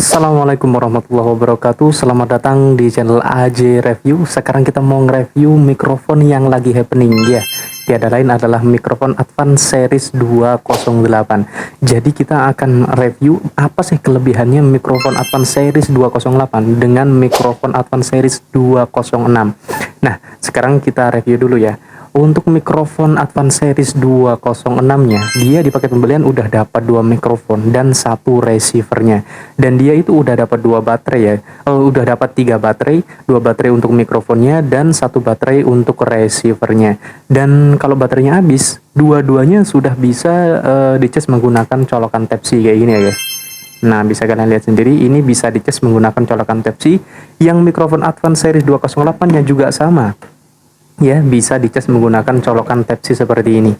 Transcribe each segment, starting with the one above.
Assalamualaikum warahmatullahi wabarakatuh. Selamat datang di channel AJ Review. Sekarang kita mau nge-review mikrofon yang lagi happening ya. Tiada lain adalah mikrofon Advance Series 208. Jadi kita akan review apa sih kelebihannya mikrofon Advance Series 208 dengan mikrofon Advance Series 206. Nah, sekarang kita review dulu ya. Untuk mikrofon Advance Series 206-nya, dia di paket pembelian udah dapat 2 mikrofon dan 1 receivernya. Dan dia itu udah dapat 2 baterai ya. Udah dapat 3 baterai, 2 baterai untuk mikrofonnya dan 1 baterai untuk receivernya. Dan kalau baterainya habis, dua-duanya sudah bisa dicas menggunakan colokan Type-C kayak gini ya guys. Nah, bisa kalian lihat sendiri, ini bisa dicas menggunakan colokan Type-C. Yang mikrofon Advance Series 208-nya juga sama. Ya, bisa dicas menggunakan colokan Type-C seperti ini.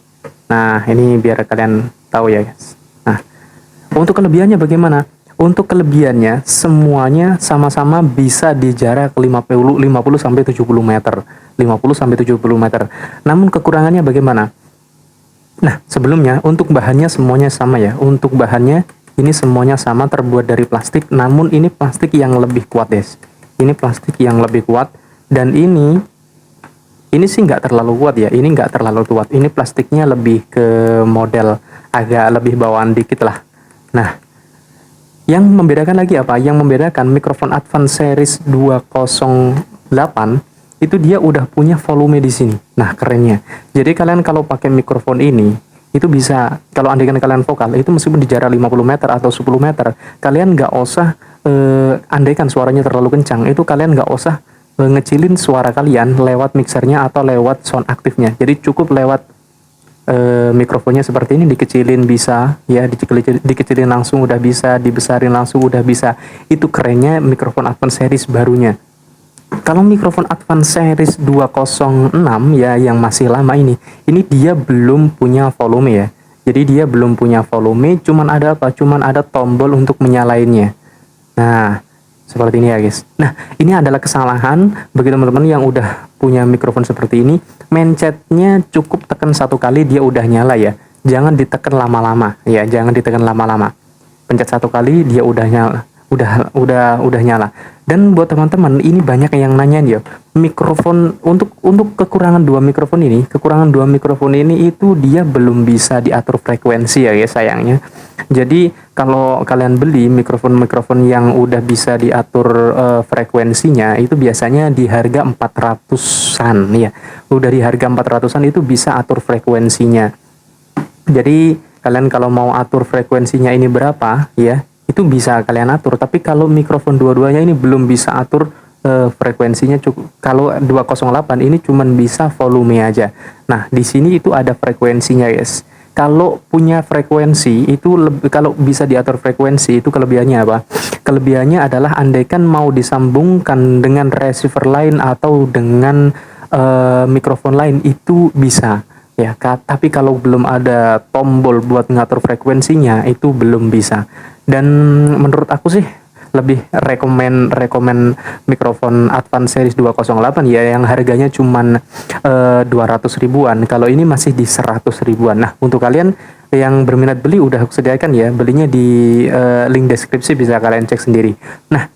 Nah, ini biar kalian tahu ya guys. Nah, untuk kelebihannya bagaimana? Untuk kelebihannya semuanya sama-sama bisa di jarak 50 sampai 70 meter. 50 sampai 70 meter. Namun kekurangannya bagaimana? Nah, sebelumnya untuk bahannya semuanya sama ya. Untuk bahannya ini semuanya sama, terbuat dari plastik, namun ini plastik yang lebih kuat guys. Ini plastik yang lebih kuat, dan ini sih nggak terlalu kuat ya, ini nggak terlalu kuat. Ini plastiknya lebih ke model agak lebih bawaan dikit lah. Nah, yang membedakan lagi apa? Yang membedakan mikrofon Advance Series 208 itu dia udah punya volume di sini. Nah, kerennya. Jadi kalian kalau pakai mikrofon ini itu bisa, kalau andaikan kalian vokal itu meskipun di jarak 50 meter atau 10 meter, kalian nggak usah andaikan suaranya terlalu kencang, itu kalian nggak usah ngecilin suara kalian lewat mixernya atau lewat sound aktifnya. Jadi cukup lewat mikrofonnya seperti ini, dikecilin bisa ya, dikecilin langsung udah bisa, dibesarin langsung udah bisa. Itu kerennya mikrofon Advance Series barunya. Kalau mikrofon Advance Series 206 ya, yang masih lama ini dia belum punya volume ya. Jadi dia belum punya volume, cuman ada apa? Cuman ada tombol untuk menyalainnya. Nah, seperti ini ya guys. Nah, ini adalah kesalahan bagi teman-teman yang udah punya mikrofon seperti ini. Mencetnya cukup tekan 1 kali dia udah nyala ya. Jangan ditekan lama-lama ya, jangan ditekan lama-lama. Pencet 1 kali dia udah nyala. Udah nyala. Dan buat teman-teman, ini banyak yang nanyain ya, mikrofon untuk kekurangan dua mikrofon ini itu dia belum bisa diatur frekuensi ya guys, sayangnya. Jadi kalau kalian beli mikrofon yang udah bisa diatur frekuensinya itu biasanya di harga 400-an ya. Udah di harga 400-an itu bisa atur frekuensinya. Jadi kalian kalau mau atur frekuensinya ini berapa ya, itu bisa kalian atur. Tapi kalau mikrofon dua-duanya ini belum bisa atur frekuensinya. Cukup kalau 208 ini cuman bisa volume aja. Nah, di sini itu ada frekuensinya guys. Kalau punya frekuensi itu kalau bisa diatur frekuensi itu kelebihannya apa? Kelebihannya adalah andaikan mau disambungkan dengan receiver lain atau dengan mikrofon lain itu bisa ya. Tapi kalau belum ada tombol buat ngatur frekuensinya itu belum bisa. Dan menurut aku sih lebih rekomen mikrofon Advance Series 208 ya, yang harganya cuman 200 ribuan. Kalau ini masih di 100 ribuan. Nah, untuk kalian yang berminat beli udah aku sediakan ya, belinya di link deskripsi, bisa kalian cek sendiri. Nah,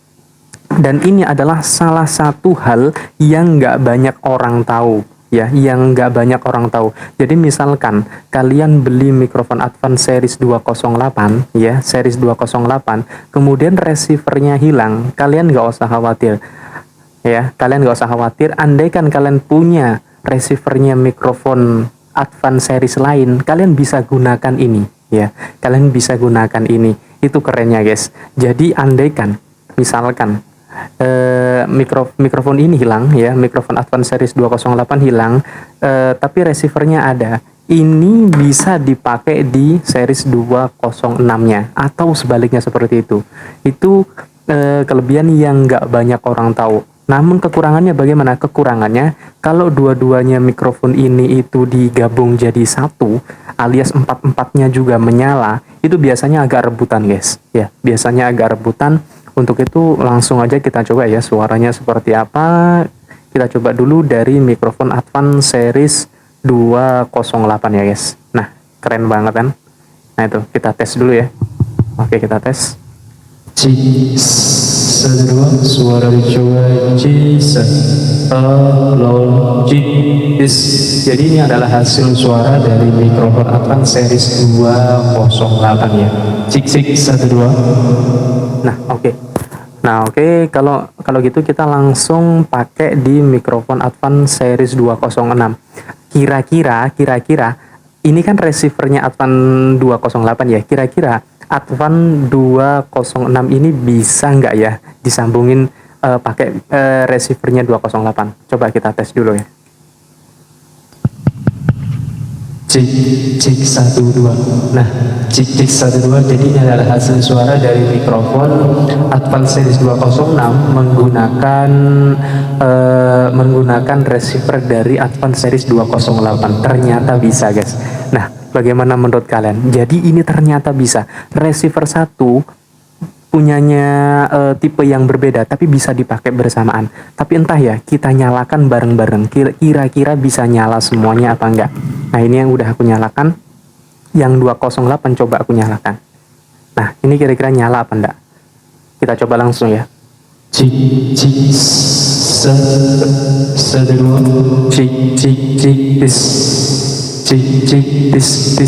dan ini adalah salah satu hal yang nggak banyak orang tahu ya, yang nggak banyak orang tahu. Jadi misalkan kalian beli mikrofon Advance Series 208 ya, Series 208, kemudian receivernya hilang, kalian nggak usah khawatir ya, kalian nggak usah khawatir. Andaikan kalian punya receivernya mikrofon Advance Series lain, kalian bisa gunakan ini ya, kalian bisa gunakan ini. Itu kerennya guys. Jadi andaikan misalkan mikrofon ini hilang ya, mikrofon Advance Series 208 hilang, tapi receivernya ada, ini bisa dipakai di series 206-nya atau sebaliknya seperti itu. Itu kelebihan yang nggak banyak orang tahu. Namun kekurangannya bagaimana? Kekurangannya kalau dua-duanya mikrofon ini itu digabung jadi satu, alias empat-empatnya juga menyala, itu biasanya agak rebutan guys ya, biasanya agak rebutan. Untuk itu langsung aja kita coba ya suaranya seperti apa. Kita coba dulu dari mikrofon Advance Series 208 ya guys. Nah, keren banget kan. Nah, itu kita tes dulu ya. Oke, kita tes. Cik, sedua, suara dicoba, cik, lol, cik, bis. Jadi ini adalah hasil suara dari mikrofon Advance Series 208 ya. Cik, cik, 1, 2. Nah, oke. Nah, oke, kalau gitu kita langsung pakai di mikrofon Advance Series 206. Kira-kira ini kan receivernya Advance 208 ya. Kira-kira Advance 206 ini bisa nggak ya disambungin pakai receivernya 208? Coba kita tes dulu ya. Cik, cik, 1, 2. Nah, cik, cik, 1, 2. Jadi ini adalah hasil suara dari mikrofon Advance Series 206 menggunakan receiver dari Advance Series 208. Ternyata bisa, guys. Nah, bagaimana menurut kalian? Jadi ini ternyata bisa. Receiver 1 punyanya tipe yang berbeda tapi bisa dipakai bersamaan. Tapi entah ya, kita nyalakan bareng-bareng. Kira-kira bisa nyala semuanya apa enggak? Nah, ini yang udah aku nyalakan. Yang 208 coba aku nyalakan. Nah, ini kira-kira nyala apa enggak? Kita coba langsung ya. Cik, cik, sedua, cik, cik, cik, bis. Cik, cik, bis,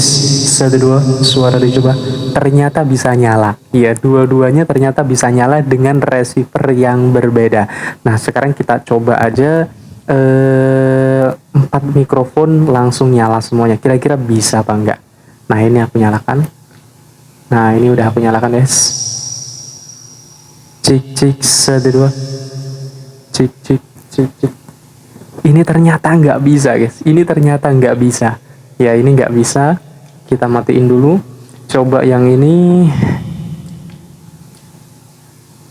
1, 2, suara dicoba. Ternyata bisa nyala. Ya, dua-duanya ternyata bisa nyala dengan receiver yang berbeda. Nah, sekarang kita coba aja 4 mikrofon langsung nyala semuanya. Kira-kira bisa apa enggak? Nah, ini aku nyalakan. Nah, ini udah aku nyalakan, guys. Cik, cik, 1, 2. Cik, cik, cik, cik. Ini ternyata nggak bisa, guys. Ini ternyata nggak bisa. Ya, ini nggak bisa. Kita matiin dulu. Coba yang ini.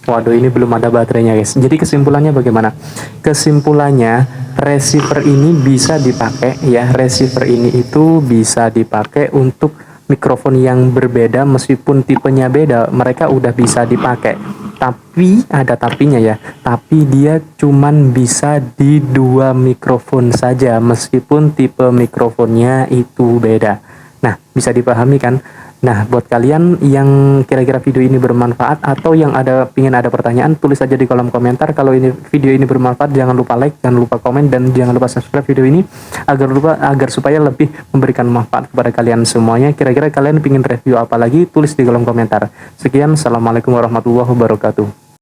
Waduh, ini belum ada baterainya, guys. Jadi kesimpulannya bagaimana? Kesimpulannya, receiver ini bisa dipakai ya. Receiver ini itu bisa dipakai untuk mikrofon yang berbeda meskipun tipenya beda, mereka udah bisa dipakai. Tapi ada tapinya ya. Tapi dia cuman bisa di 2 mikrofon saja meskipun tipe mikrofonnya itu beda. Nah, bisa dipahami kan? Nah, buat kalian yang kira-kira video ini bermanfaat atau yang pingin ada pertanyaan, tulis aja di kolom komentar. Kalau video ini bermanfaat, jangan lupa like, jangan lupa komen, dan jangan lupa subscribe video ini agar supaya lebih memberikan manfaat kepada kalian semuanya. Kira-kira kalian pingin review apa lagi, tulis di kolom komentar. Sekian, assalamualaikum warahmatullahi wabarakatuh.